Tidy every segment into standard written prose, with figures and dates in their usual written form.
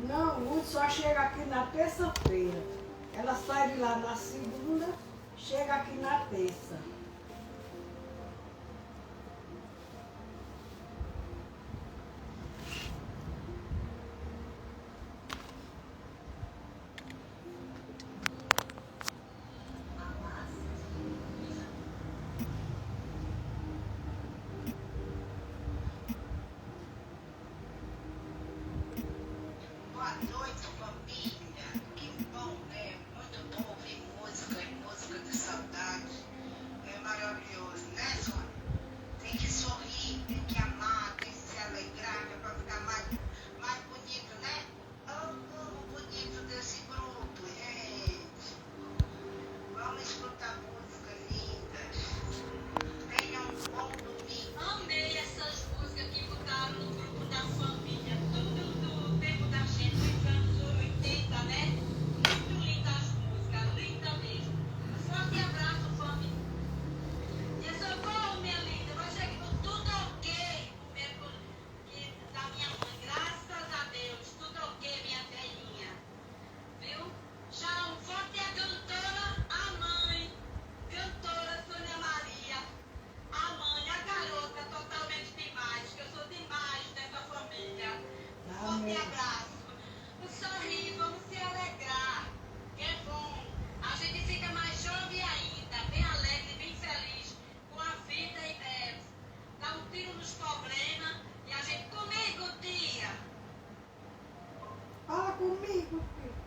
Não, o Ruth só chega aqui na terça-feira. Ela sai de lá na segunda, chega aqui na terça.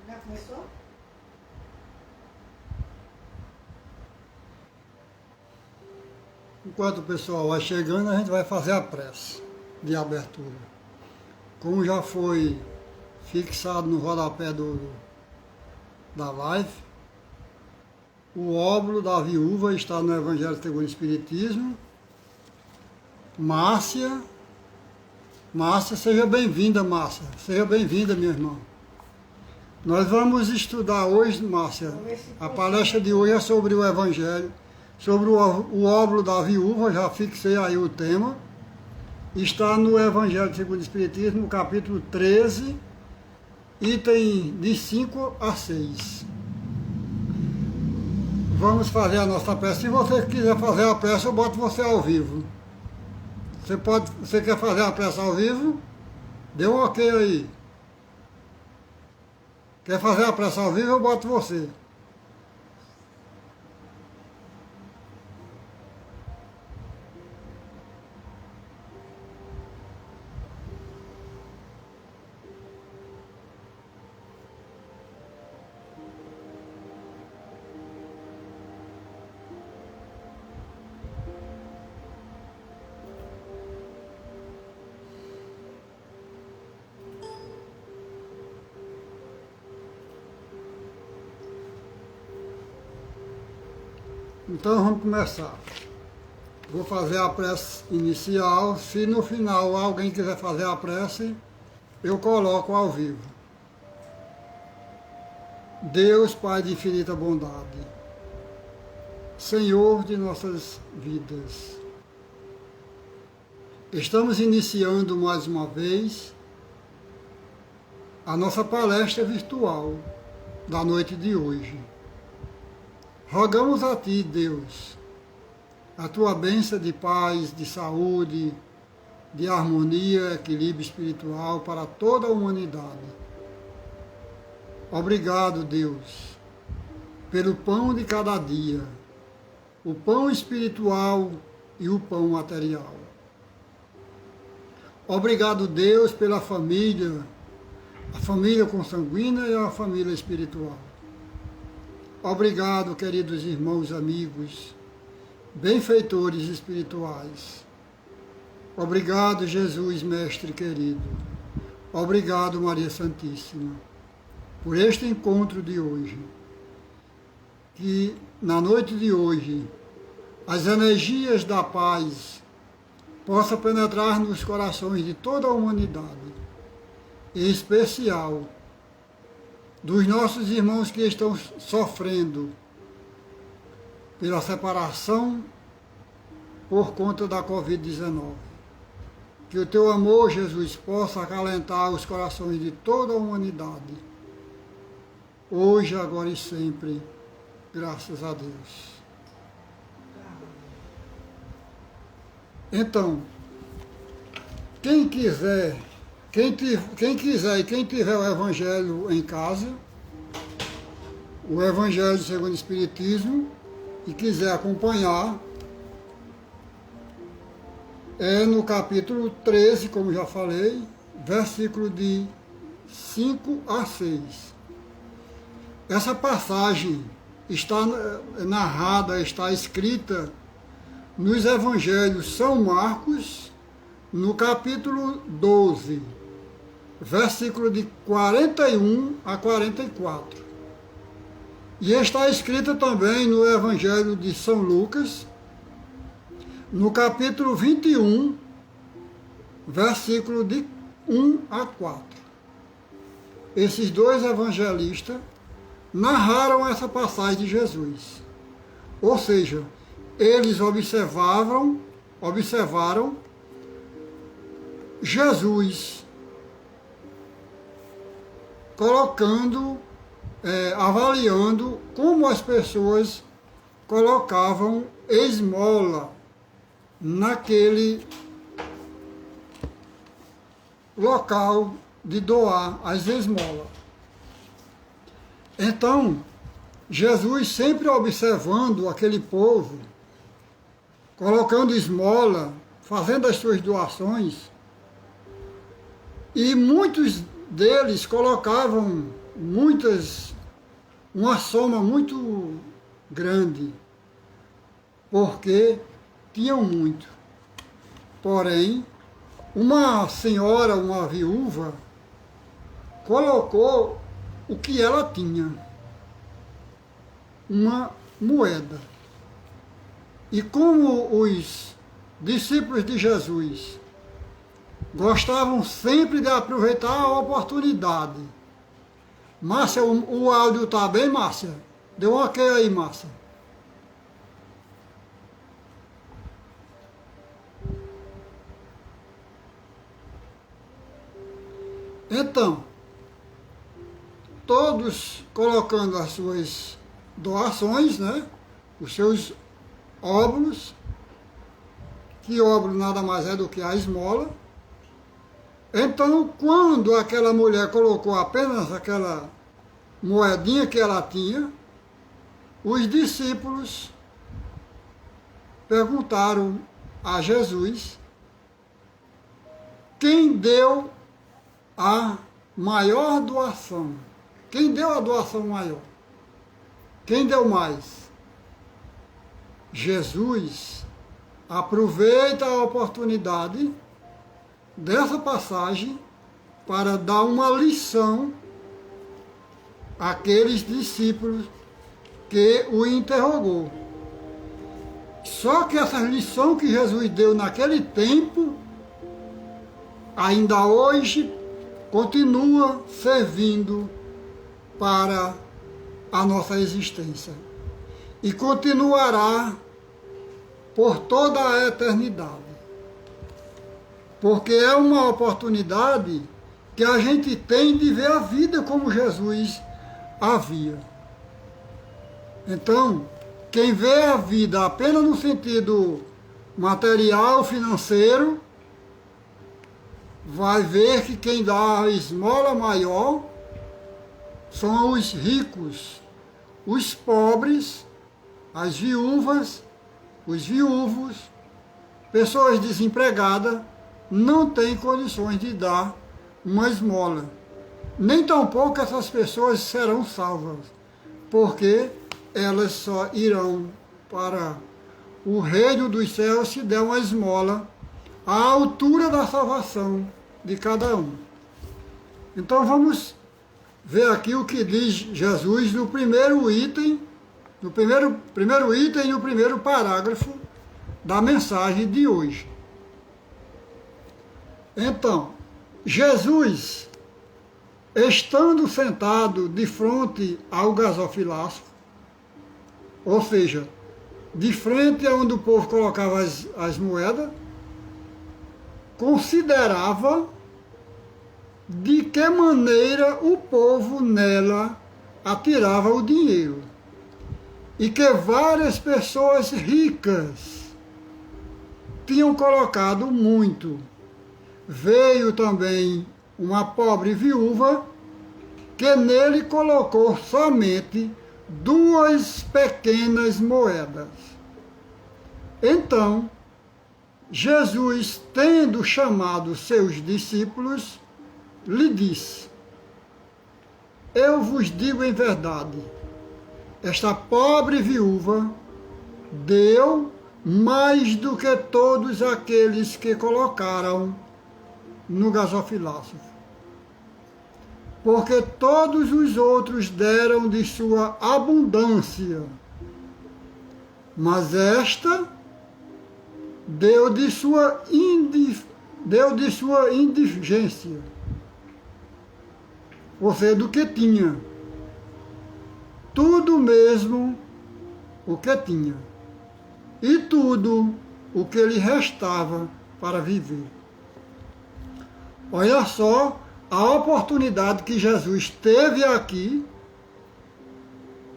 Já começou? Enquanto o pessoal vai chegando, a gente vai fazer a prece de abertura. Como já foi fixado no rodapé da live, o óbolo da viúva está no Evangelho segundo o Espiritismo. Márcia, seja bem-vinda, Márcia. Seja bem-vinda, minha irmã. Nós vamos estudar hoje, Márcia, a palestra de hoje é sobre o Evangelho, sobre o óbolo da viúva, já fixei aí o tema. Está no Evangelho segundo o Espiritismo, capítulo 13, item de 5 a 6. Vamos fazer a nossa prece. Se você quiser fazer a prece, eu boto você ao vivo. Você quer fazer a prece ao vivo? Dê um ok aí. Quer fazer a prece ao vivo, eu boto você. Então vamos começar. Vou fazer a prece inicial. Se no final alguém quiser fazer a prece, eu coloco ao vivo. Deus, Pai de infinita bondade, Senhor de nossas vidas, estamos iniciando mais uma vez a nossa palestra virtual da noite de hoje. Rogamos a Ti, Deus, a Tua bênção de paz, de saúde, de harmonia, equilíbrio espiritual para toda a humanidade. Obrigado, Deus, pelo pão de cada dia, o pão espiritual e o pão material. Obrigado, Deus, pela família, a família consanguínea e a família espiritual. Obrigado, queridos irmãos, amigos, benfeitores espirituais. Obrigado, Jesus, Mestre querido. Obrigado, Maria Santíssima, por este encontro de hoje. Que na noite de hoje as energias da paz possam penetrar nos corações de toda a humanidade, em especial dos nossos irmãos que estão sofrendo pela separação, por conta da Covid-19. Que o teu amor, Jesus, possa acalentar os corações de toda a humanidade, hoje, agora e sempre, graças a Deus. Então, quem quiser e quem tiver o Evangelho em casa, o Evangelho segundo o Espiritismo, e quiser acompanhar, é no capítulo 13, como já falei, versículo de 5 a 6. Essa passagem está narrada, está escrita nos Evangelhos São Marcos, no capítulo 12, versículo de 41 a 44. E está escrita também no Evangelho de São Lucas, no capítulo 21, versículo de 1 a 4. Esses dois evangelistas narraram essa passagem de Jesus. Ou seja, eles observaram Jesus avaliando como as pessoas colocavam esmola naquele local de doar as esmolas. Então, Jesus sempre observando aquele povo, colocando esmola, fazendo as suas doações, e muitos deles colocavam uma soma muito grande, porque tinham muito. Porém, uma senhora, uma viúva, colocou o que ela tinha, uma moeda. E como os discípulos de Jesus gostavam sempre de aproveitar a oportunidade. Márcia, o áudio está bem, Márcia? Dê um ok aí, Márcia. Então, todos colocando as suas doações, né? Os seus óbolos, que óbolo nada mais é do que a esmola. Então, quando aquela mulher colocou apenas aquela moedinha que ela tinha, os discípulos perguntaram a Jesus quem deu a maior doação. Quem deu a doação maior? Quem deu mais? Jesus aproveita a oportunidade dessa passagem para dar uma lição àqueles discípulos que o interrogou. Só que essa lição que Jesus deu naquele tempo, ainda hoje, continua servindo para a nossa existência. E continuará por toda a eternidade. Porque é uma oportunidade que a gente tem de ver a vida como Jesus a via. Então, quem vê a vida apenas no sentido material, financeiro, vai ver que quem dá a esmola maior são os ricos, os pobres, as viúvas, os viúvos, pessoas desempregadas, não têm condições de dar uma esmola. Nem tampouco essas pessoas serão salvas, porque elas só irão para o reino dos céus se der uma esmola à altura da salvação de cada um. Então vamos ver aqui o que diz Jesus no primeiro item, no primeiro item e no primeiro parágrafo da mensagem de hoje. Então, Jesus, estando sentado de frente ao gasofilácio, ou seja, de frente a onde o povo colocava as moedas, considerava de que maneira o povo nela atirava o dinheiro. E que várias pessoas ricas tinham colocado muito. Veio também uma pobre viúva que nele colocou somente 2 pequenas moedas. Então, Jesus, tendo chamado seus discípulos, lhe disse: eu vos digo em verdade, esta pobre viúva deu mais do que todos aqueles que colocaram no gasofilácio. Porque todos os outros deram de sua abundância, mas esta deu de sua indigência, ou seja, do que tinha, tudo mesmo o que tinha, e tudo o que lhe restava para viver. Olha só a oportunidade que Jesus teve aqui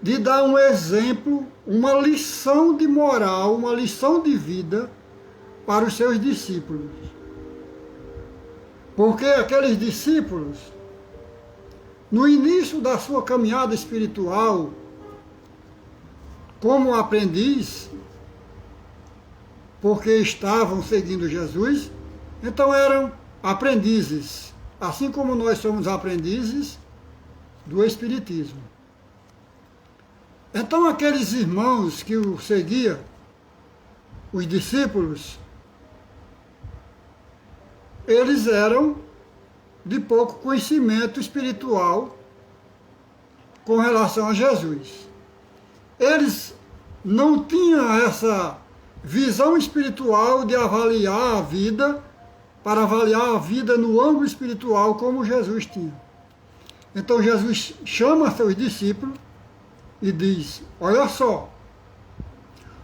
de dar um exemplo, uma lição de moral, uma lição de vida para os seus discípulos. Porque aqueles discípulos, no início da sua caminhada espiritual, como aprendiz, porque estavam seguindo Jesus, então eram aprendizes, assim como nós somos aprendizes do Espiritismo. Então aqueles irmãos que o seguiam, os discípulos, eles eram de pouco conhecimento espiritual com relação a Jesus. Eles não tinham essa visão espiritual de avaliar a vida, para avaliar a vida no ângulo espiritual como Jesus tinha. Então Jesus chama seus discípulos e diz: olha só,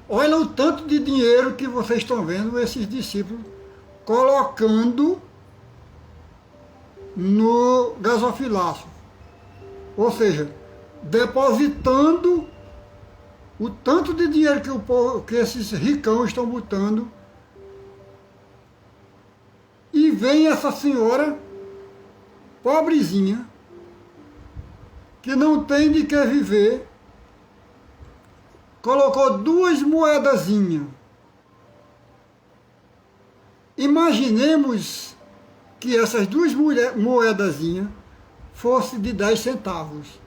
olha o tanto de dinheiro que vocês estão vendo esses discípulos colocando no gasofilácio, ou seja, depositando o tanto de dinheiro que esses ricãos estão botando. E vem essa senhora pobrezinha, que não tem de que viver, colocou 2 moedazinhas. Imaginemos que essas 2 moedazinhas fossem de 10 centavos.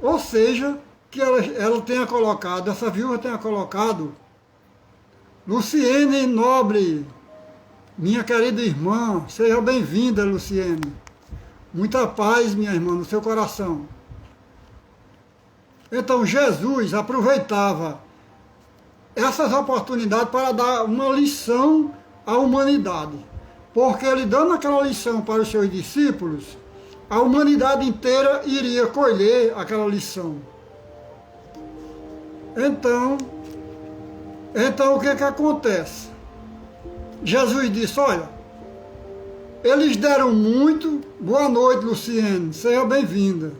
Ou seja, que ela tenha colocado, essa viúva tenha colocado: Luciene Nobre, minha querida irmã, seja bem-vinda, Luciene. Muita paz, minha irmã, no seu coração. Então Jesus aproveitava essas oportunidades para dar uma lição à humanidade. Porque ele dando aquela lição para os seus discípulos, a humanidade inteira iria colher aquela lição. Então o que acontece? Jesus disse: olha, eles deram muito. Boa noite, Luciene, seja bem-vinda.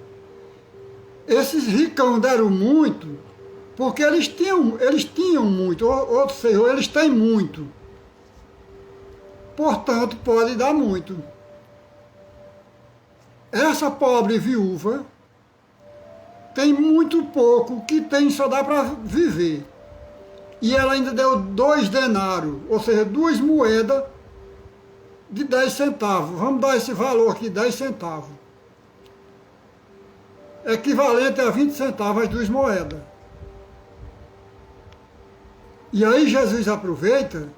Esses ricão deram muito porque eles tinham muito, ou seja, eles têm muito. Portanto, pode dar muito. Essa pobre viúva tem muito pouco, que tem só dá para viver. E ela ainda deu 2 denários, ou seja, 2 moedas de 10 centavos. Vamos dar esse valor aqui, 10 centavos. Equivalente a 20 centavos as 2 moedas. E aí Jesus aproveita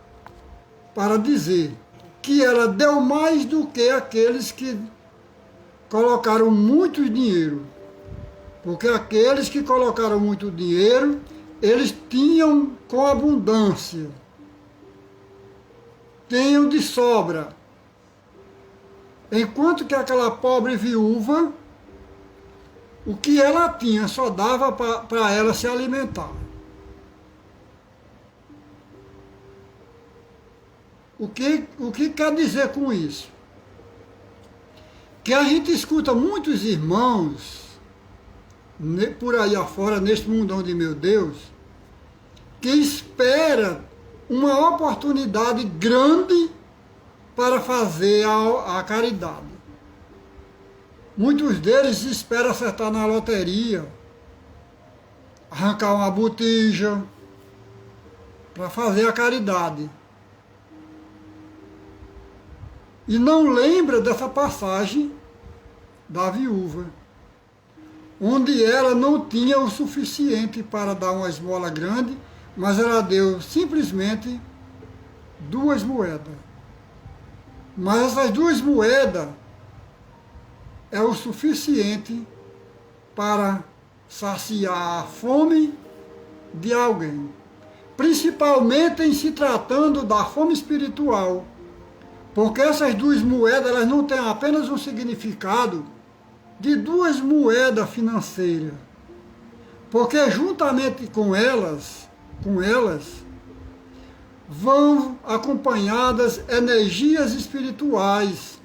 para dizer que ela deu mais do que aqueles que colocaram muito dinheiro. Porque aqueles que colocaram muito dinheiro, eles tinham com abundância, tinham de sobra. Enquanto que aquela pobre viúva, o que ela tinha só dava para ela se alimentar. O que quer dizer com isso? Que a gente escuta muitos irmãos por aí afora, neste mundão de meu Deus, que espera uma oportunidade grande para fazer a caridade. Muitos deles esperam acertar na loteria, arrancar uma botija para fazer a caridade. E não lembra dessa passagem da viúva, onde ela não tinha o suficiente para dar uma esmola grande, mas ela deu simplesmente 2 moedas. Mas essas 2 moedas é o suficiente para saciar a fome de alguém. Principalmente em se tratando da fome espiritual. Porque essas 2 moedas, elas não têm apenas um significado de 2 moedas financeiras. Porque juntamente com elas vão acompanhadas energias espirituais,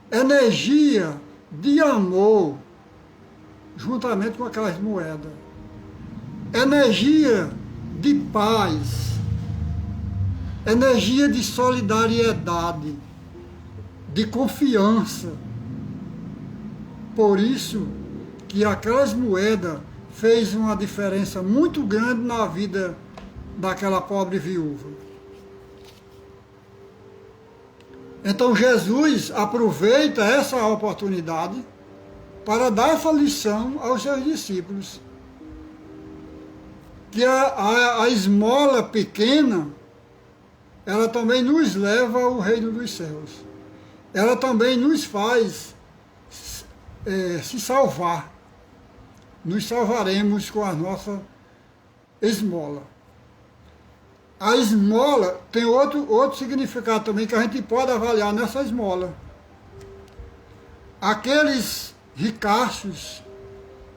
energia de amor, juntamente com aquelas moedas, energia de paz, energia de solidariedade, de confiança. Por isso que aquelas moedas fez uma diferença muito grande na vida daquela pobre viúva. Então Jesus aproveita essa oportunidade para dar essa lição aos seus discípulos. Que a esmola pequena, ela também nos leva ao reino dos céus. Ela também nos faz se salvar. Nos salvaremos com a nossa esmola. A esmola tem outro significado também que a gente pode avaliar nessa esmola. Aqueles ricaços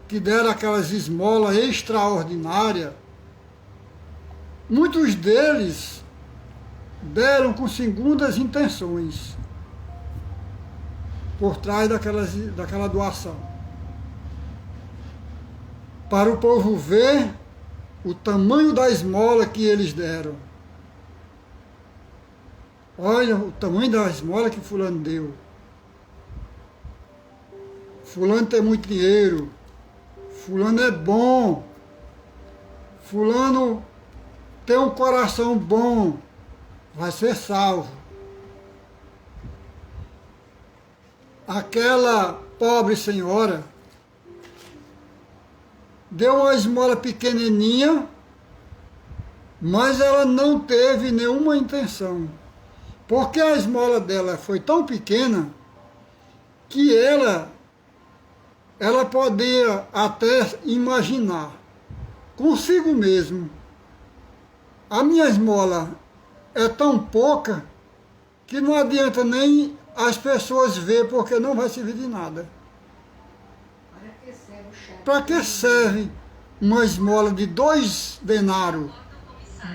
que deram aquelas esmolas extraordinárias, muitos deles deram com segundas intenções por trás daquela doação. Para o povo ver o tamanho da esmola que eles deram. Olha o tamanho da esmola que fulano deu. Fulano tem muito dinheiro. Fulano é bom. Fulano tem um coração bom. Vai ser salvo. Aquela pobre senhora deu uma esmola pequenininha, mas ela não teve nenhuma intenção. Porque a esmola dela foi tão pequena que ela podia até imaginar consigo mesmo: a minha esmola é tão pouca que não adianta nem as pessoas ver, porque não vai servir de nada. Para que serve uma esmola de 2 denários,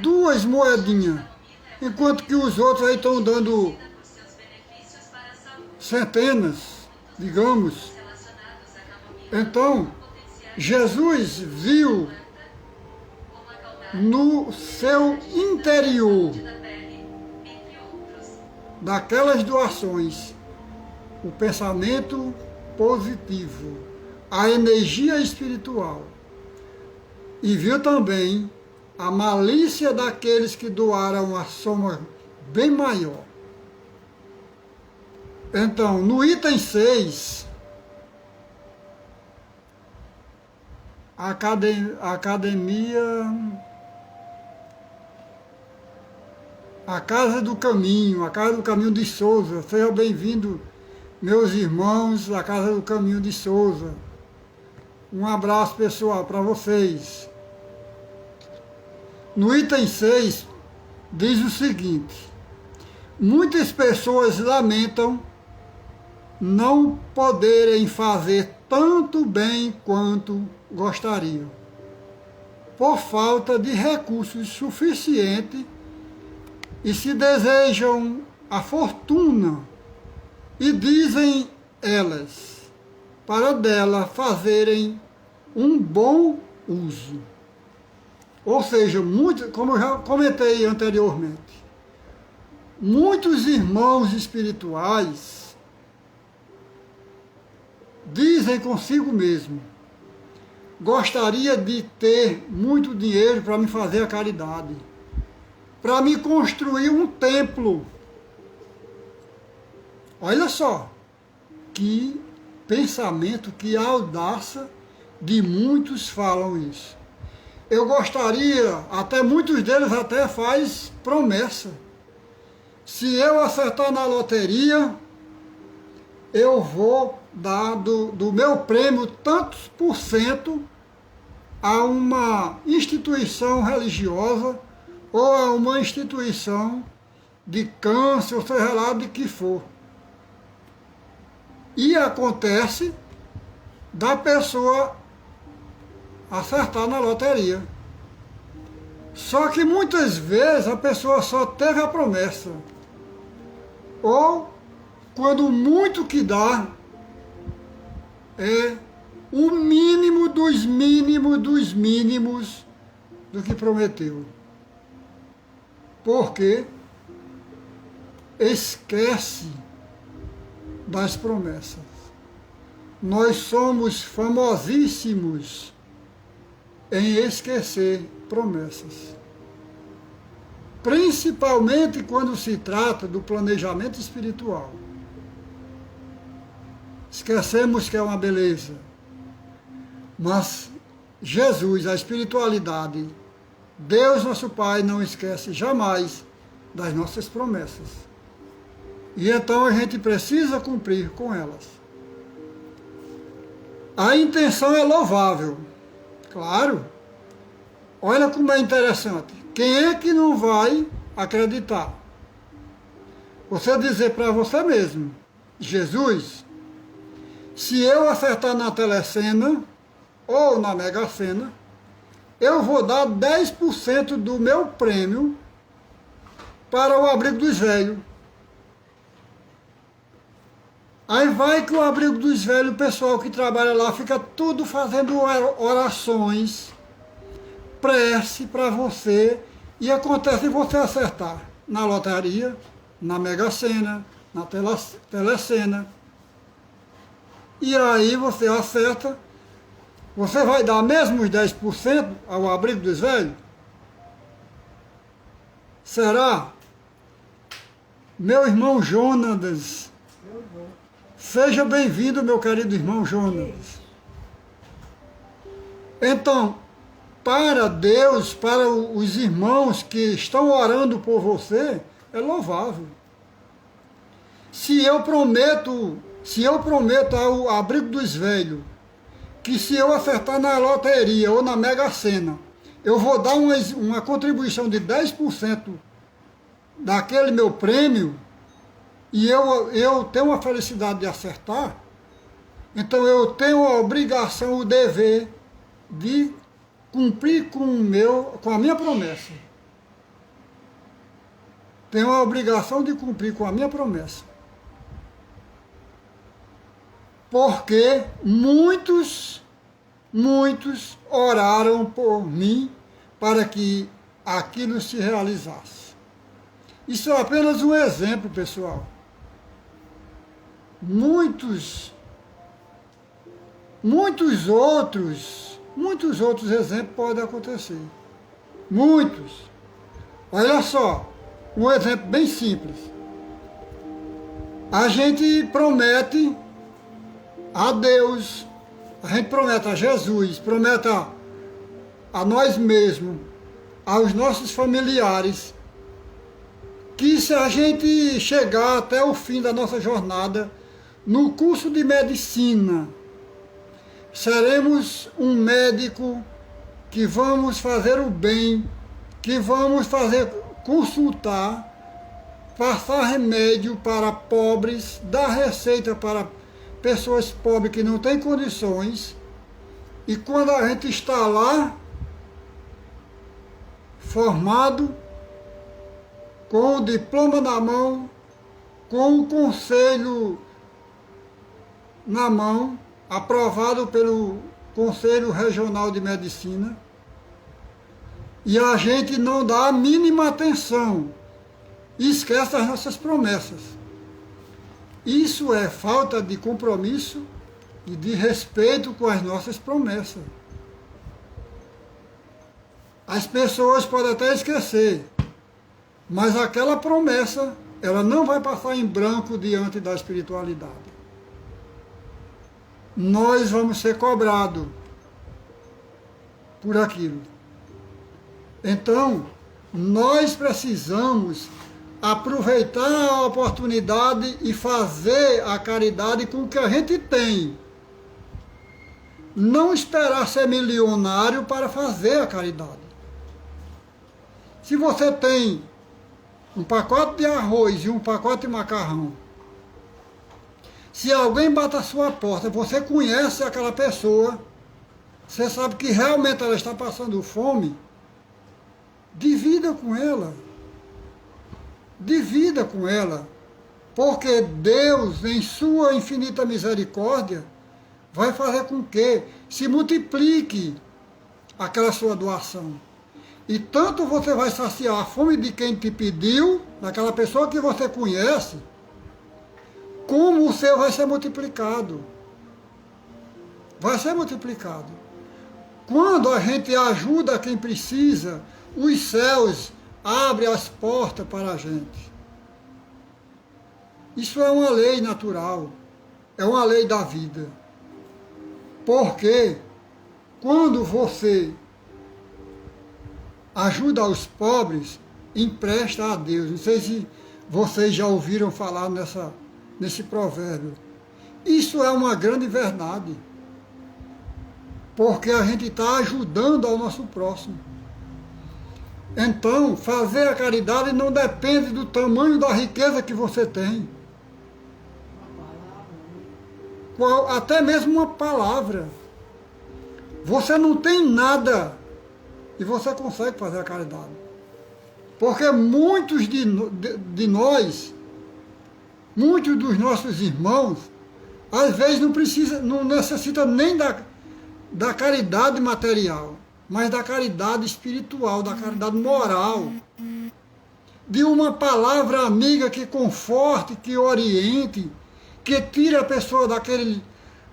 2 moedinhas, enquanto que os outros aí estão dando centenas, digamos. Então, Jesus viu no seu interior daquelas doações o pensamento positivo, a energia espiritual, e viu também a malícia daqueles que doaram uma soma bem maior. Então, no item 6, a Casa do Caminho de Souza. Sejam bem-vindos, meus irmãos, à Casa do Caminho de Souza. Um abraço pessoal para vocês. No item 6, diz o seguinte: muitas pessoas lamentam não poderem fazer tanto bem quanto gostariam, por falta de recursos suficientes e se desejam a fortuna, e dizem elas, para dela fazerem um bom uso. Ou seja, como eu já comentei anteriormente, muitos irmãos espirituais dizem consigo mesmo: gostaria de ter muito dinheiro para me fazer a caridade, para me construir um templo. Olha só, que pensamento, que audácia de muitos falam isso. Eu gostaria, até muitos deles até faz promessa. Se eu acertar na loteria, eu vou dar do meu prêmio tantos por cento a uma instituição religiosa ou a uma instituição de câncer, ou seja lá de que for. E acontece da pessoa acertar na loteria. Só que muitas vezes a pessoa só teve a promessa. Ou, quando muito que dá, é o mínimo dos mínimos do que prometeu. Porque esquece das promessas. Nós somos famosíssimos em esquecer promessas. Principalmente quando se trata do planejamento espiritual. Esquecemos que é uma beleza. Mas Jesus, a espiritualidade, Deus nosso Pai, não esquece jamais das nossas promessas. E então a gente precisa cumprir com elas. A intenção é louvável, claro. Olha como é interessante. Quem é que não vai acreditar? Você dizer para você mesmo: Jesus, se eu acertar na Telecena ou na Mega Sena, eu vou dar 10% do meu prêmio para o abrigo dos velhos. Aí vai que o abrigo dos velhos, o pessoal que trabalha lá, fica tudo fazendo orações, prece para você, e acontece você acertar na loteria, na Mega Sena, na Telecena. E aí você acerta, você vai dar mesmo os 10% ao abrigo dos velhos? Será? Meu irmão Jonatas, seja bem-vindo, meu querido irmão Jonatas. Então, para Deus, para os irmãos que estão orando por você, é louvável. Se eu prometo ao abrigo dos velhos, que se eu acertar na loteria ou na Mega Sena, eu vou dar uma contribuição de 10% daquele meu prêmio, e eu tenho a felicidade de acertar, então eu tenho a obrigação, o dever de cumprir com a minha promessa. Tenho a obrigação de cumprir com a minha promessa. Porque muitos oraram por mim para que aquilo se realizasse. Isso é apenas um exemplo, pessoal. Muitos outros exemplos podem acontecer. Muitos. Olha só, um exemplo bem simples. A gente promete a Deus, a gente promete a Jesus, promete a nós mesmos, aos nossos familiares, que se a gente chegar até o fim da nossa jornada, no curso de medicina, seremos um médico que vamos fazer o bem, que vamos consultar, passar remédio para pobres, dar receita para pessoas pobres que não têm condições, e quando a gente está lá, formado, com o diploma na mão, com o conselho na mão, aprovado pelo Conselho Regional de Medicina, e a gente não dá a mínima atenção e esquece as nossas promessas. Isso é falta de compromisso e de respeito com as nossas promessas. As pessoas podem até esquecer, mas aquela promessa, ela não vai passar em branco diante da espiritualidade. Nós vamos ser cobrados por aquilo. Então, nós precisamos aproveitar a oportunidade e fazer a caridade com o que a gente tem. Não esperar ser milionário para fazer a caridade. Se você tem um pacote de arroz e um pacote de macarrão, se alguém bate a sua porta, você conhece aquela pessoa, você sabe que realmente ela está passando fome, divida com ela. Divida com ela, porque Deus, em sua infinita misericórdia, vai fazer com que se multiplique aquela sua doação. E tanto você vai saciar a fome de quem te pediu, daquela pessoa que você conhece, como o seu vai ser multiplicado. Vai ser multiplicado. Quando a gente ajuda quem precisa, os céus abrem as portas para a gente. Isso é uma lei natural, é uma lei da vida. Porque quando você ajuda os pobres, empresta a Deus. Não sei se vocês já ouviram falar nesse provérbio. Isso é uma grande verdade. Porque a gente está ajudando ao nosso próximo. Então, fazer a caridade não depende do tamanho da riqueza que você tem. Até mesmo uma palavra. Você não tem nada e você consegue fazer a caridade. Porque muitos de nós, muitos dos nossos irmãos, às vezes não necessita nem da caridade material, mas da caridade espiritual, da caridade moral, de uma palavra amiga que conforte, que oriente, que tire a pessoa daquele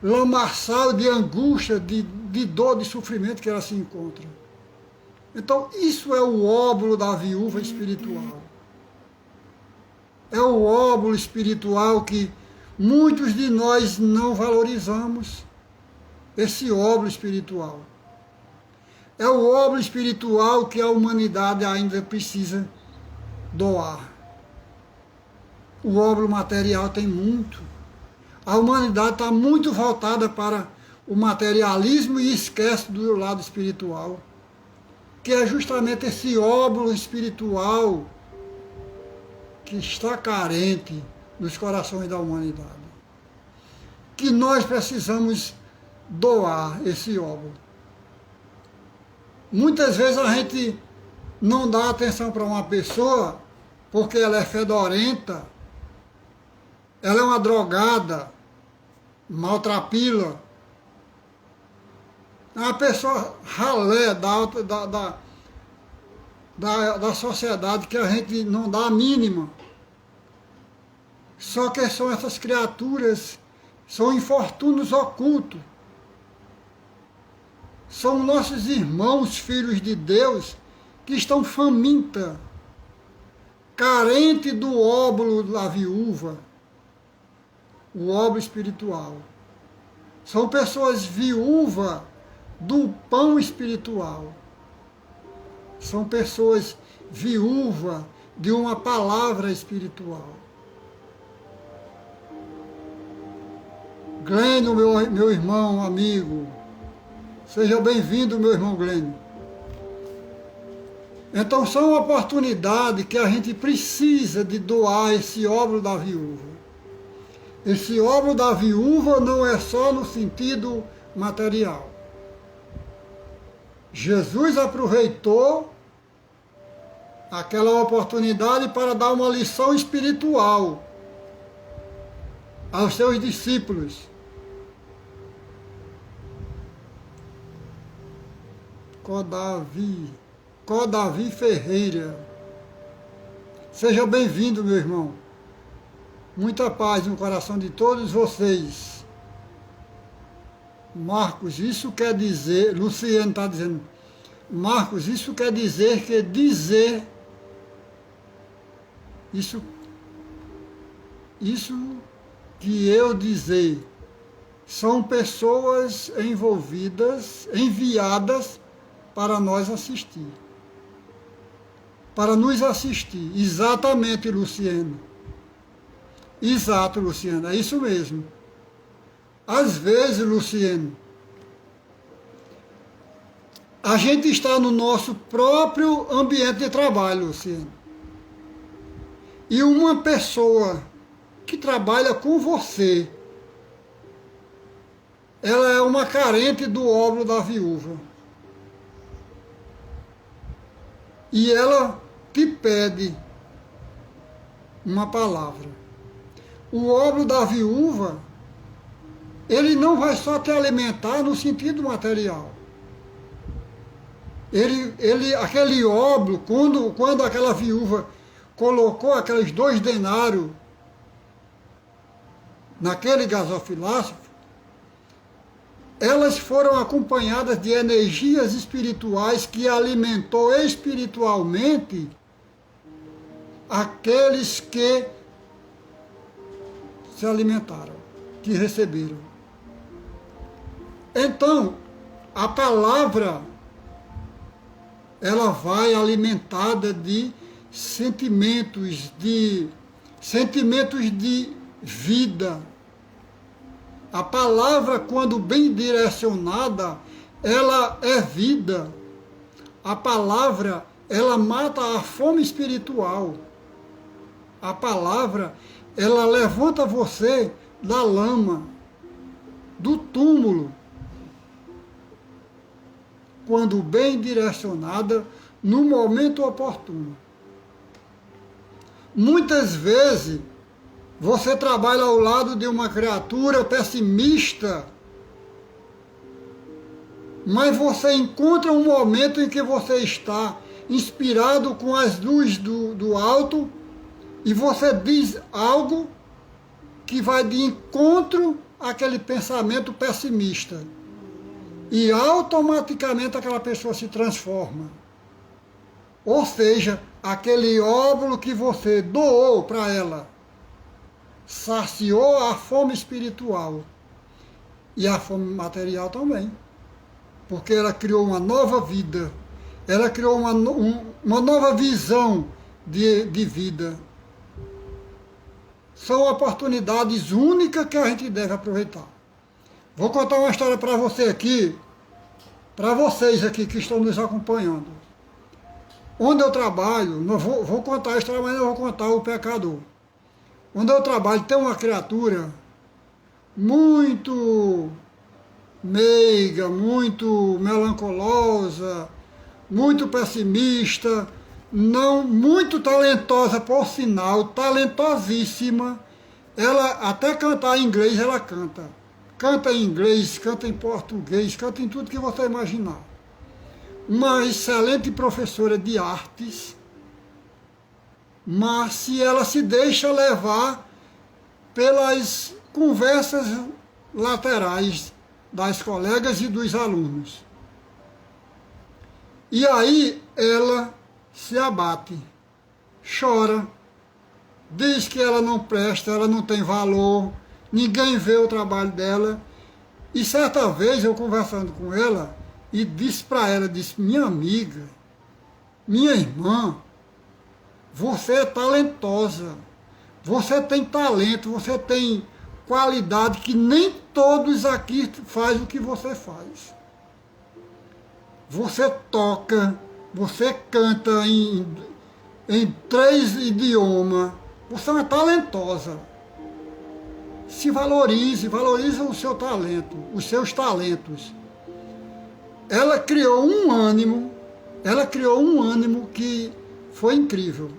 lamaçal de angústia, de dor, de sofrimento que ela se encontra. Então, isso é o óbolo da viúva espiritual. É o óbolo espiritual que muitos de nós não valorizamos, esse óbolo espiritual. É o óbolo espiritual que a humanidade ainda precisa doar. O óbolo material tem muito. A humanidade está muito voltada para o materialismo e esquece do lado espiritual, que é justamente esse óbolo espiritual que está carente nos corações da humanidade. Que nós precisamos doar esse óbolo. Muitas vezes a gente não dá atenção para uma pessoa porque ela é fedorenta, ela é uma drogada, maltrapilha, é uma pessoa ralé da sociedade que a gente não dá a mínima. Só que são essas criaturas, são infortúnios ocultos. São nossos irmãos, filhos de Deus, que estão famintos, carentes do óbolo da viúva, o óbolo espiritual. São pessoas viúvas do pão espiritual. São pessoas viúvas de uma palavra espiritual. Glênio, meu irmão, amigo, seja bem-vindo, meu irmão Glênio. Então, são oportunidades que a gente precisa de doar esse óbolo da viúva. Esse óbolo da viúva não é só no sentido material. Jesus aproveitou aquela oportunidade para dar uma lição espiritual aos seus discípulos. Codavi Ferreira. Seja bem-vindo, meu irmão. Muita paz no coração de todos vocês. Marcos, isso quer dizer, Luciano está dizendo, Marcos, isso quer dizer que dizer, isso que eu dizer, são pessoas enviadas para nós assistir. Para nos assistir. Exatamente, Luciano. Exato, Luciano, é isso mesmo. Às vezes, Luciano, a gente está no nosso próprio ambiente de trabalho, Luciano. E uma pessoa que trabalha com você, ela é uma carente do óvulo da viúva. E ela te pede uma palavra. O óvulo da viúva, ele não vai só te alimentar no sentido material. Aquele óvulo, quando aquela viúva colocou aqueles 2 denários naquele gasofilácio, elas foram acompanhadas de energias espirituais que alimentou espiritualmente aqueles que se alimentaram, que receberam. Então, a palavra, ela vai alimentada de sentimentos de vida. A palavra, quando bem direcionada, ela é vida. A palavra, ela mata a fome espiritual. A palavra, ela levanta você da lama, do túmulo, quando bem direcionada, no momento oportuno. Muitas vezes, você trabalha ao lado de uma criatura pessimista, mas você encontra um momento em que você está inspirado com as luzes do alto e você diz algo que vai de encontro àquele pensamento pessimista. E automaticamente aquela pessoa se transforma. Ou seja, aquele óvulo que você doou para ela saciou a fome espiritual e a fome material também, porque ela criou uma nova vida, ela criou uma nova visão de vida. São oportunidades únicas que a gente deve aproveitar. Vou contar uma história para você aqui, para vocês aqui que estão nos acompanhando. Onde eu trabalho, não vou contar a história, mas não vou contar o pecador. Onde eu trabalho tem uma criatura muito meiga, muito melancolosa, muito pessimista, não muito talentosa, por sinal, talentosíssima. Ela até cantar em inglês ela canta. Canta em inglês, canta em português, canta em tudo que você imaginar. Uma excelente professora de artes, mas se ela se deixa levar pelas conversas laterais das colegas e dos alunos. E aí ela se abate, chora, diz que ela não presta, ela não tem valor, ninguém vê o trabalho dela. E certa vez eu conversando com ela, e disse para ela, minha amiga, minha irmã, você é talentosa, você tem talento, você tem qualidade que nem todos aqui fazem o que você faz. Você toca, você canta em 3 idiomas, você é uma talentosa. Se valorize o seu talento, os seus talentos. Ela criou um ânimo que foi incrível.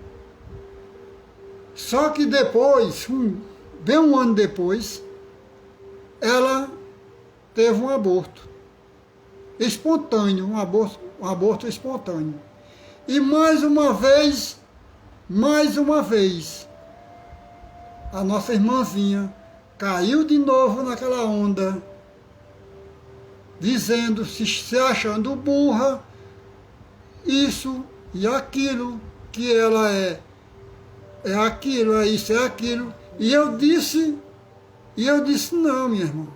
Só que depois, bem um ano depois, ela teve um aborto espontâneo, um aborto espontâneo. E mais uma vez, a nossa irmãzinha caiu de novo naquela onda, dizendo, se achando burra, isso e aquilo, que ela é aquilo, é isso, é aquilo. E eu disse, não, minha irmã,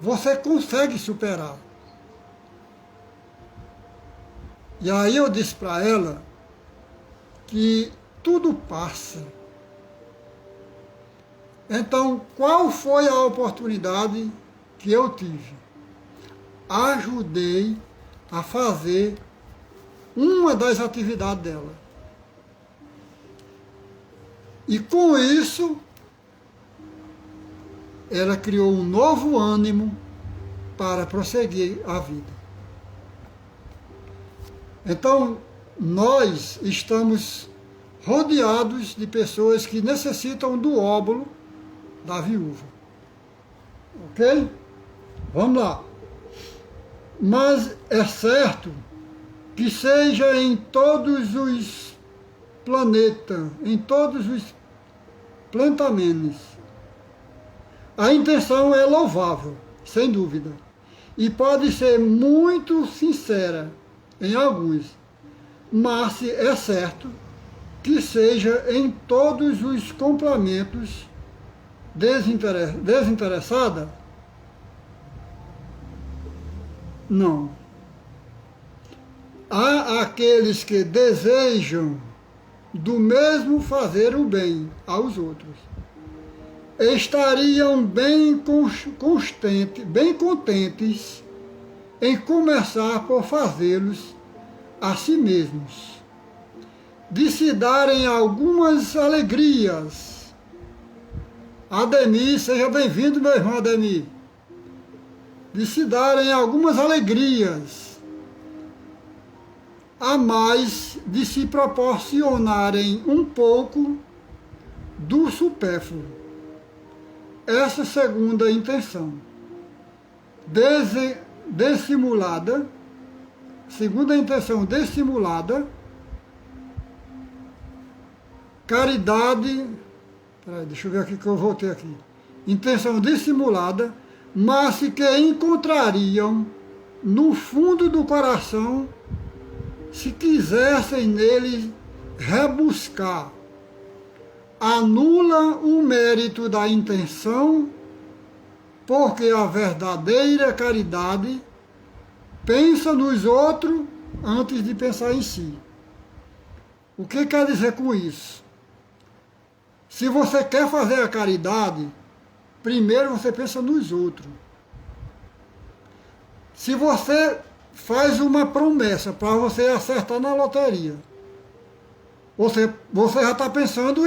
você consegue superar. E aí eu disse para ela que tudo passa. Então, qual foi a oportunidade que eu tive? Ajudei a fazer uma das atividades dela. E com isso, ela criou um novo ânimo para prosseguir a vida. Então, nós estamos rodeados de pessoas que necessitam do óbolo da viúva. Ok? Vamos lá. Mas é certo que seja em todos os planetas, em todos os plantamentos, a intenção é louvável, sem dúvida, e pode ser muito sincera em alguns, mas é certo que seja em todos os complementos desinteressada? Não. Há aqueles que desejam do mesmo fazer o bem aos outros. Estariam bem contentes em começar por fazê-los a si mesmos, de se darem algumas alegrias. Ademir, seja bem-vindo, meu irmão Ademir. De se darem algumas alegrias, a mais de se proporcionarem um pouco do supérfluo. Essa segunda intenção, dissimulada, segunda intenção dissimulada, caridade, deixa eu ver aqui que eu voltei aqui, intenção dissimulada, mas que encontrariam no fundo do coração, se quisessem nele rebuscar. Anula o mérito da intenção, porque a verdadeira caridade pensa nos outros antes de pensar em si. O que quer dizer com isso? Se você quer fazer a caridade, primeiro você pensa nos outros. Se você faz uma promessa para você acertar na loteria, você já está pensando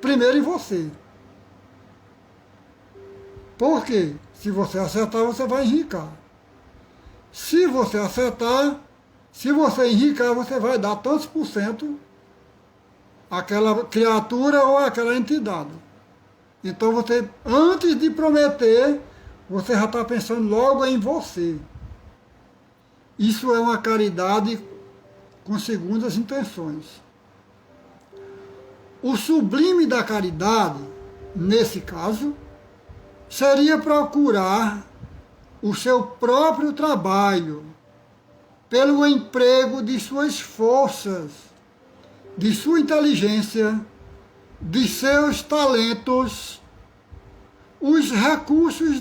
primeiro em você. Por quê? Se você acertar, você vai enricar. Se você acertar, se você enricar, você vai dar tantos por cento àquela criatura ou àquela entidade. Então você, antes de prometer, você já está pensando logo em você. Isso é uma caridade com segundas intenções. O sublime da caridade, nesse caso, seria procurar o seu próprio trabalho, pelo emprego de suas forças, de sua inteligência, de seus talentos, os recursos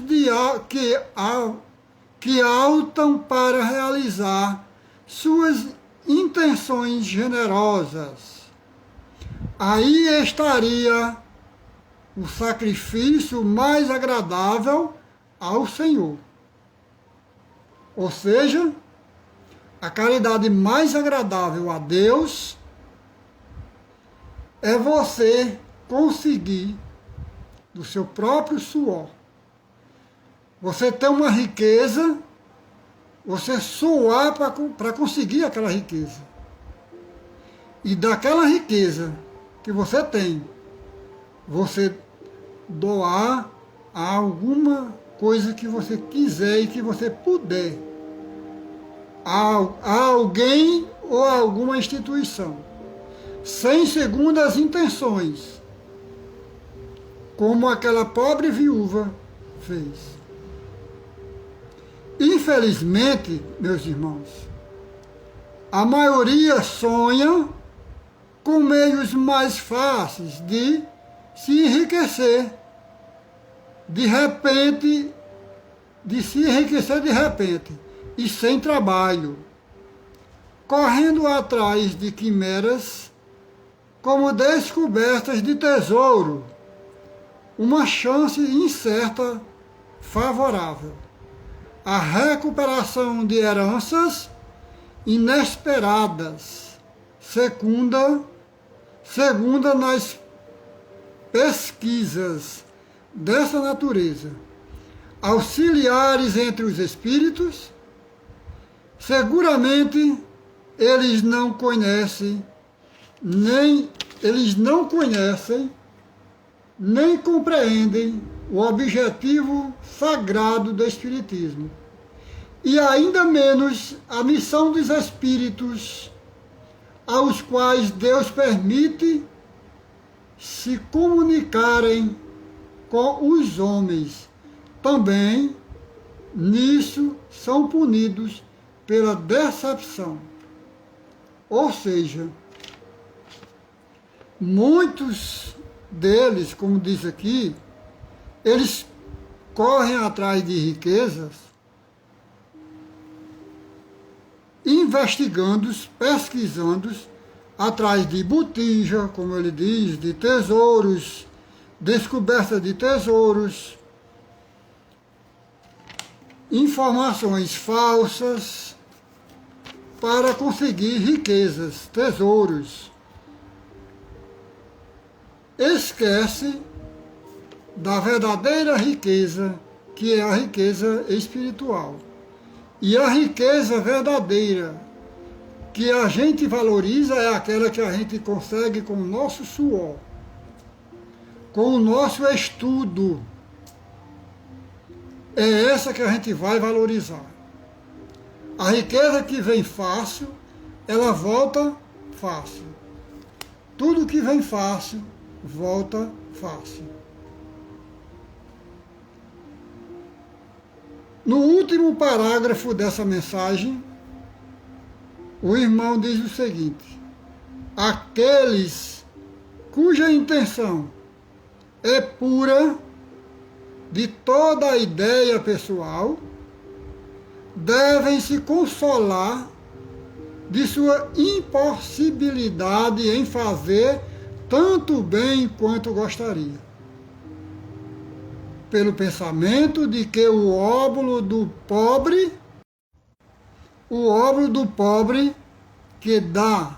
que altam para realizar suas intenções generosas. Aí estaria o sacrifício mais agradável ao Senhor. Ou seja, a caridade mais agradável a Deus é você conseguir do seu próprio suor. Você ter uma riqueza, você suar para conseguir aquela riqueza. e daquela riqueza que você tem, você doar a alguma coisa que você quiser e que você puder, a alguém ou a alguma instituição, sem segundas intenções, como aquela pobre viúva fez. Infelizmente, meus irmãos, a maioria sonha com meios mais fáceis de se enriquecer de repente, e sem trabalho, correndo atrás de quimeras como descobertas de tesouro, uma chance incerta favorável, a recuperação de heranças inesperadas, segunda nas pesquisas dessa natureza, auxiliares entre os espíritos, seguramente eles não conhecem, nem compreendem o objetivo sagrado do Espiritismo, e ainda menos a missão dos espíritos aos quais Deus permite se comunicarem com os homens. Também nisso são punidos pela decepção. Ou seja, muitos deles, como diz aqui, eles correm atrás de riquezas, investigando, pesquisando, atrás de botija, como ele diz, de tesouros, descoberta de tesouros, informações falsas para conseguir riquezas, tesouros. Esquece da verdadeira riqueza, que é a riqueza espiritual. E a riqueza verdadeira que a gente valoriza é aquela que a gente consegue com o nosso suor, com o nosso estudo. É essa que a gente vai valorizar. A riqueza que vem fácil, ela volta fácil. Tudo que vem fácil, volta fácil. No último parágrafo dessa mensagem, o irmão diz o seguinte: aqueles cuja intenção é pura de toda a ideia pessoal devem se consolar de sua impossibilidade em fazer tanto bem quanto gostaria, pelo pensamento de que o óbolo do pobre que dá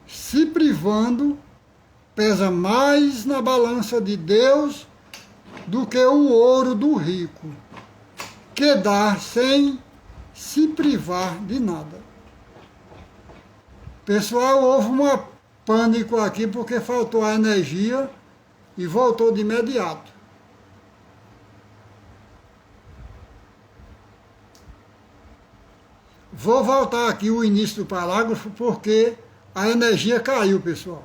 se privando pesa mais na balança de Deus do que o ouro do rico, que dá sem se privar de nada. Pessoal, houve um pânico aqui porque faltou a energia e voltou de imediato. Vou voltar aqui o início do parágrafo porque a energia caiu, pessoal.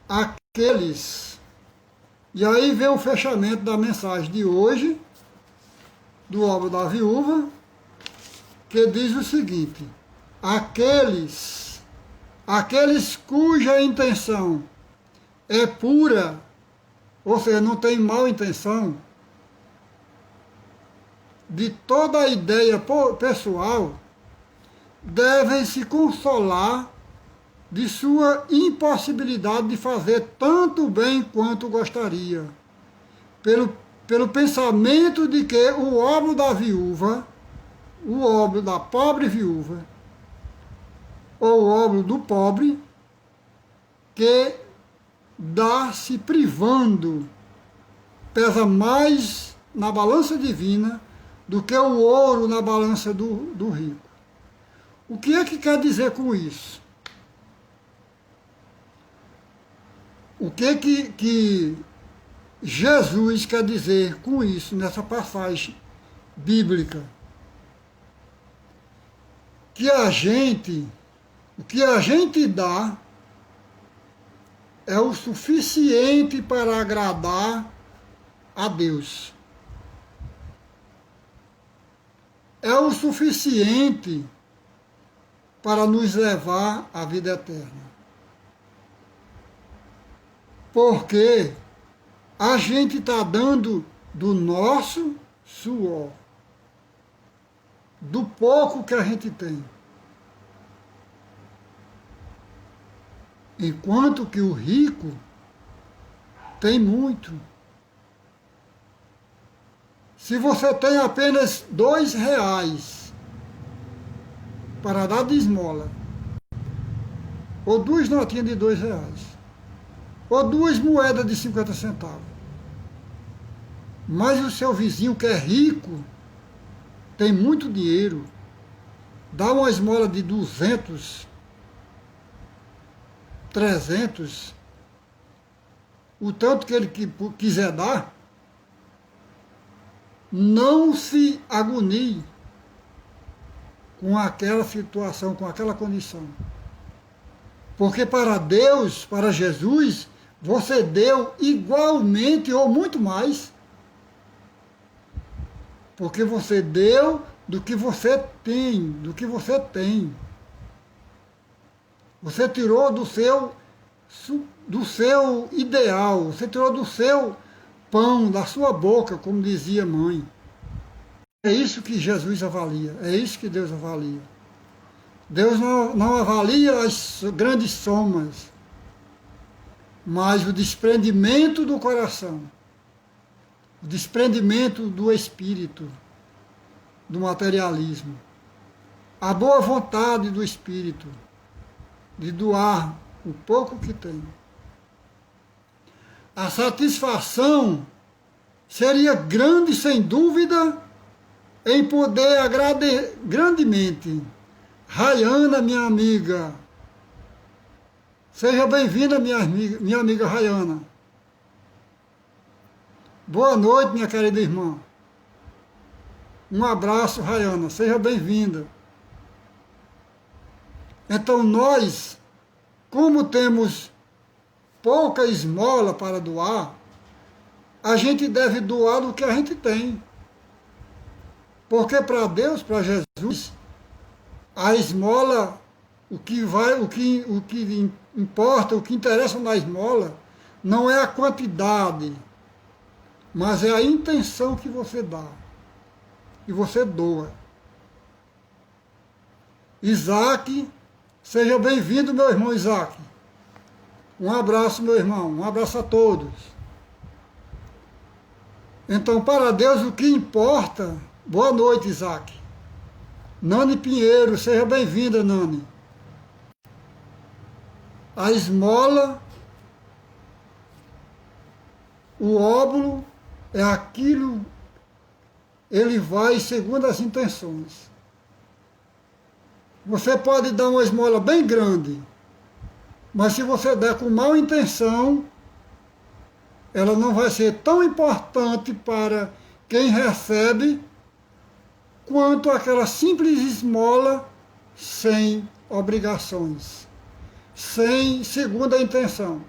Aqueles. E aí vem o fechamento da mensagem de hoje, do óbolo da viúva, que diz o seguinte: aqueles cuja intenção é pura, ou seja, não tem mal intenção, de toda a ideia pessoal, devem se consolar de sua impossibilidade de fazer tanto bem quanto gostaria, pelo pensamento de que o óbolo da viúva, o óbolo da pobre viúva, ou o óbolo do pobre, que dá se privando, pesa mais na balança divina do que o ouro na balança do rico. O que é que quer dizer com isso? O que Jesus quer dizer com isso nessa passagem bíblica? Que o que a gente dá é o suficiente para agradar a Deus. É o suficiente para nos levar à vida eterna. Porque a gente está dando do nosso suor, do pouco que a gente tem. Enquanto que o rico tem muito. Se você tem apenas R$2 para dar de esmola, ou 2 notinhas de R$2, ou 2 moedas de 50 centavos, mas o seu vizinho que é rico, tem muito dinheiro, dá uma esmola de 200, 300, o tanto que ele quiser dar, não se agonie com aquela situação, com aquela condição. Porque para Deus, para Jesus, você deu igualmente ou muito mais. Porque você deu do que você tem, do que você tem. Você tirou do seu ideal, você tirou do seu pão, da sua boca, como dizia mãe. É isso que Jesus avalia, é isso que Deus avalia. Deus não avalia as grandes somas, mas o desprendimento do coração, o desprendimento do espírito, do materialismo, a boa vontade do espírito, de doar o pouco que tem. A satisfação seria grande, sem dúvida, em poder agradar grandemente. Rayana, minha amiga, seja bem-vinda, minha amiga Rayana. Boa noite, minha querida irmã. Um abraço, Rayana, seja bem-vinda. Então nós, como temos pouca esmola para doar, a gente deve doar do que a gente tem. Porque para Deus, para Jesus, a esmola, o que importa, o que interessa na esmola, não é a quantidade, mas é a intenção que você dá, e você doa. Isaac, seja bem-vindo, meu irmão Isaac. Um abraço, meu irmão, um abraço a todos. Então, para Deus, o que importa... Boa noite, Isaac. Nani Pinheiro, seja bem-vinda, Nani. A esmola, o óbolo, é aquilo, ele vai segundo as intenções. Você pode dar uma esmola bem grande, mas se você der com má intenção, ela não vai ser tão importante para quem recebe quanto aquela simples esmola sem obrigações, sem segunda intenção.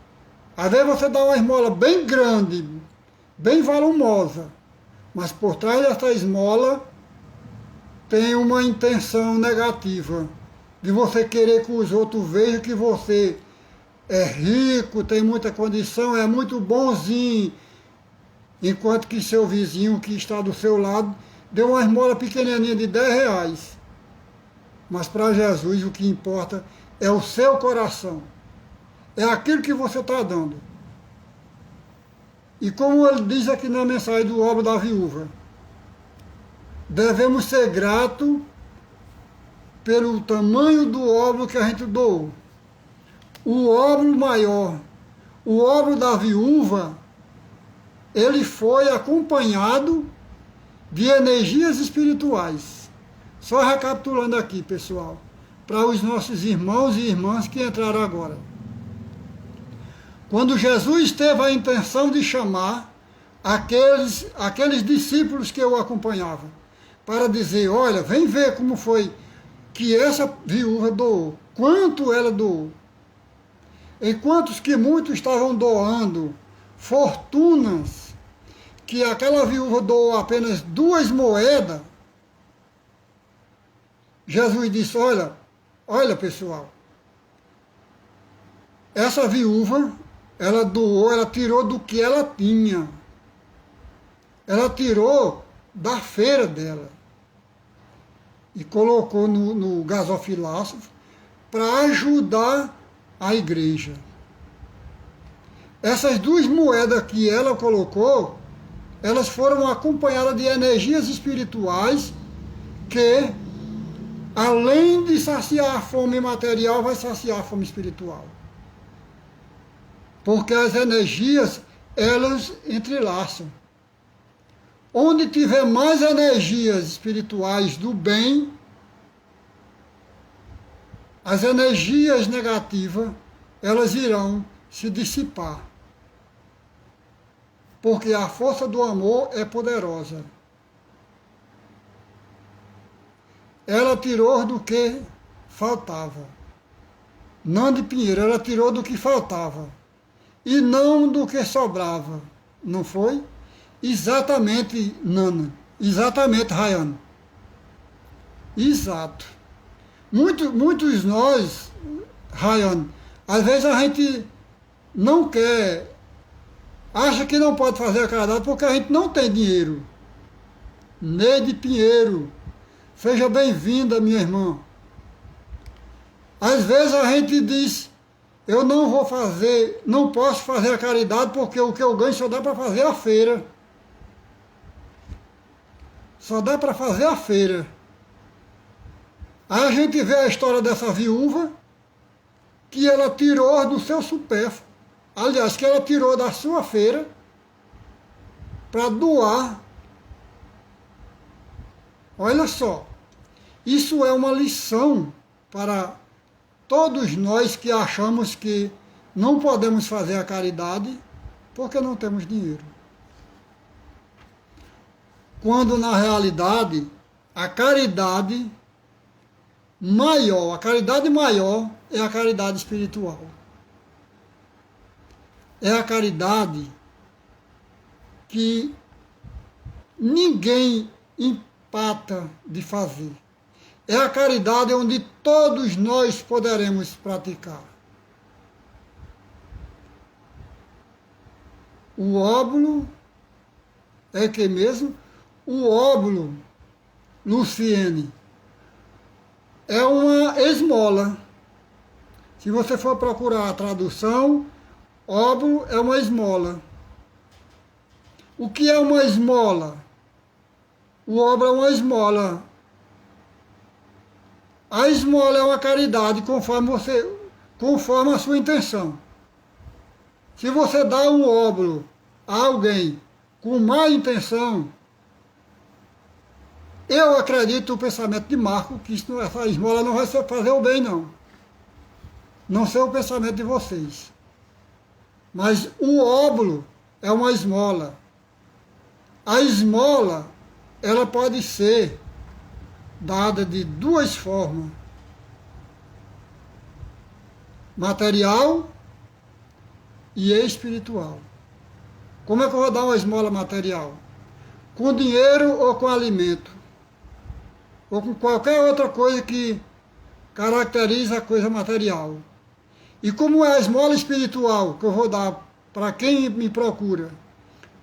Às vezes você dá uma esmola bem grande, bem volumosa, mas por trás dessa esmola tem uma intenção negativa, de você querer que os outros vejam que você é rico, tem muita condição, é muito bonzinho, enquanto que seu vizinho que está do seu lado deu uma esmola pequenininha de R$10. Mas para Jesus o que importa é o seu coração. É aquilo que você está dando. E como ele diz aqui na mensagem do óbolo da viúva, devemos ser gratos pelo tamanho do óbolo que a gente doou. O óbolo maior, o óbolo da viúva, ele foi acompanhado de energias espirituais. Só recapitulando aqui, pessoal, para os nossos irmãos e irmãs que entraram agora. Quando Jesus teve a intenção de chamar aqueles discípulos que o acompanhavam, para dizer, olha, vem ver como foi que essa viúva doou, quanto ela doou. Enquanto que muitos estavam doando fortunas, que aquela viúva doou apenas 2 moedas, Jesus disse, olha pessoal, essa viúva, ela doou, ela tirou do que ela tinha. Ela tirou da feira dela e colocou no gasofilácio para ajudar a igreja. Essas 2 moedas que ela colocou, elas foram acompanhadas de energias espirituais que, além de saciar a fome material, vai saciar a fome espiritual. Porque as energias, elas entrelaçam. Onde tiver mais energias espirituais do bem, as energias negativas, elas irão se dissipar. Porque a força do amor é poderosa. Ela tirou do que faltava. Nanda Pinheiro, ela tirou do que faltava. E não do que sobrava. Não foi? Exatamente, Nana. Exatamente, Rayane. Exato. Muitos nós, Rayane, às vezes a gente não quer, acha que não pode fazer a caridade porque a gente não tem dinheiro. Neide Pinheiro, seja bem-vinda, minha irmã. Às vezes a gente diz, eu não vou fazer, não posso fazer a caridade porque o que eu ganho só dá para fazer a feira. Só dá para fazer a feira. Aí a gente vê a história dessa viúva, que ela tirou do seu supérfluo. Aliás, que ela tirou da sua feira para doar. Olha só, isso é uma lição para todos nós que achamos que não podemos fazer a caridade porque não temos dinheiro. Quando na realidade a caridade maior é a caridade espiritual. É a caridade que ninguém empata de fazer. É a caridade onde todos nós poderemos praticar. O óbolo é que mesmo? O óbolo, Luciene, é uma esmola. Se você for procurar a tradução, óbolo é uma esmola. O que é uma esmola? O óbolo é uma esmola. A esmola é uma caridade conforme a sua intenção. Se você dá um óbolo a alguém com má intenção, eu acredito no pensamento de Marco que essa esmola não vai fazer o bem, não. Não sei o pensamento de vocês. Mas o óbolo é uma esmola. A esmola, ela pode ser dada de 2 formas. Material e espiritual. Como é que eu vou dar uma esmola material? Com dinheiro ou com alimento? Ou com qualquer outra coisa que caracteriza a coisa material. E como é a esmola espiritual que eu vou dar para quem me procura?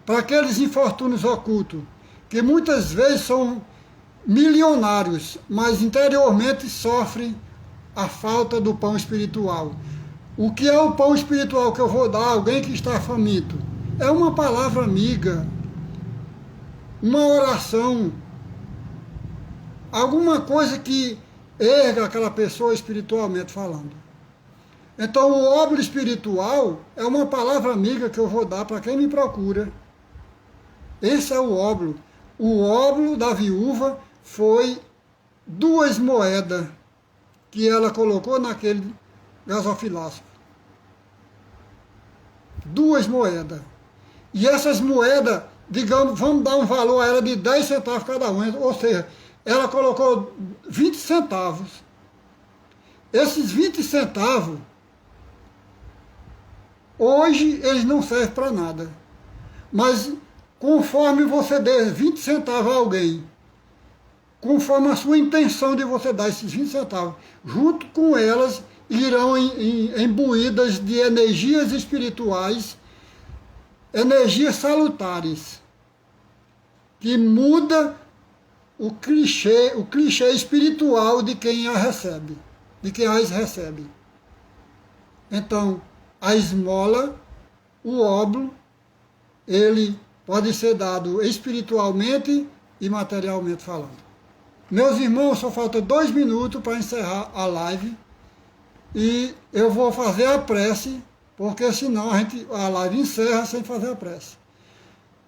Para aqueles infortúnios ocultos, que muitas vezes são milionários, mas interiormente sofrem a falta do pão espiritual. O que é o pão espiritual que eu vou dar a alguém que está faminto? É uma palavra amiga, uma oração, alguma coisa que erga aquela pessoa espiritualmente falando. Então o óbolo espiritual é uma palavra amiga que eu vou dar para quem me procura. Esse é o óbolo. O óbolo da viúva foi 2 moedas que ela colocou naquele gasofilácio. 2 moedas. E essas moedas, digamos, vamos dar um valor a ela de 10 centavos cada uma. Ou seja, ela colocou 20 centavos. Esses 20 centavos, hoje eles não servem para nada. Mas conforme você der 20 centavos a alguém, conforme a sua intenção de você dar esses 20 centavos, junto com elas irão imbuídas de energias espirituais, energias salutares, que muda o clichê espiritual de quem a recebe, de quem as recebe. Então, a esmola, o óbolo, ele pode ser dado espiritualmente e materialmente falando. Meus irmãos, só falta 2 minutos para encerrar a live e eu vou fazer a prece, porque senão a live encerra sem fazer a prece.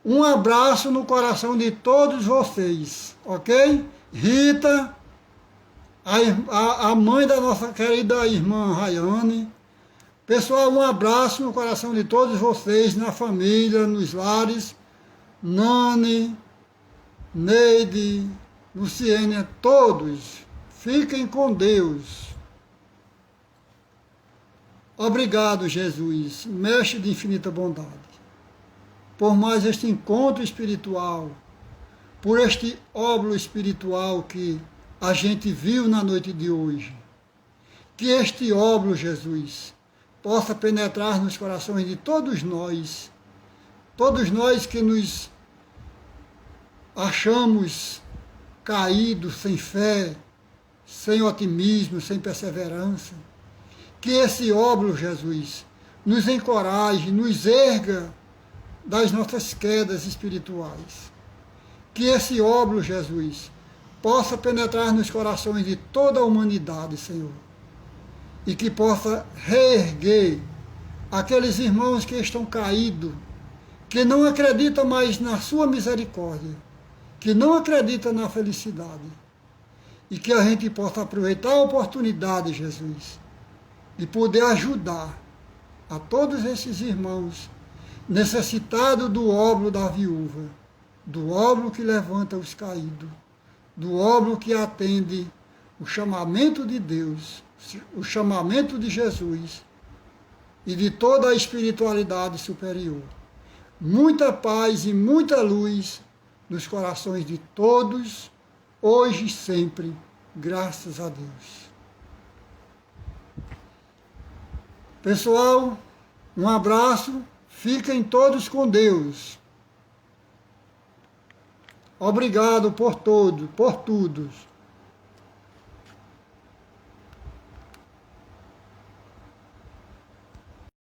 Um abraço no coração de todos vocês, ok? Rita, a mãe da nossa querida irmã Rayane. Pessoal, um abraço no coração de todos vocês, na família, nos lares. Nani, Neide, Luciene, todos. Fiquem com Deus. Obrigado, Jesus, mestre de infinita bondade, por mais este encontro espiritual, por este óbolo espiritual que a gente viu na noite de hoje. Que este óbolo, Jesus, possa penetrar nos corações de todos nós que nos achamos caídos, sem fé, sem otimismo, sem perseverança. Que esse óbolo, Jesus, nos encoraje, nos erga das nossas quedas espirituais. Que esse óbolo, Jesus, possa penetrar nos corações de toda a humanidade, Senhor, e que possa reerguer aqueles irmãos que estão caídos, que não acreditam mais na sua misericórdia, que não acreditam na felicidade, e que a gente possa aproveitar a oportunidade, Jesus, de poder ajudar a todos esses irmãos necessitados do óbolo da viúva, do óbolo que levanta os caídos, do óbolo que atende o chamamento de Deus, o chamamento de Jesus e de toda a espiritualidade superior. Muita paz e muita luz nos corações de todos, hoje e sempre, graças a Deus. Pessoal, um abraço, fiquem todos com Deus. Obrigado por tudo.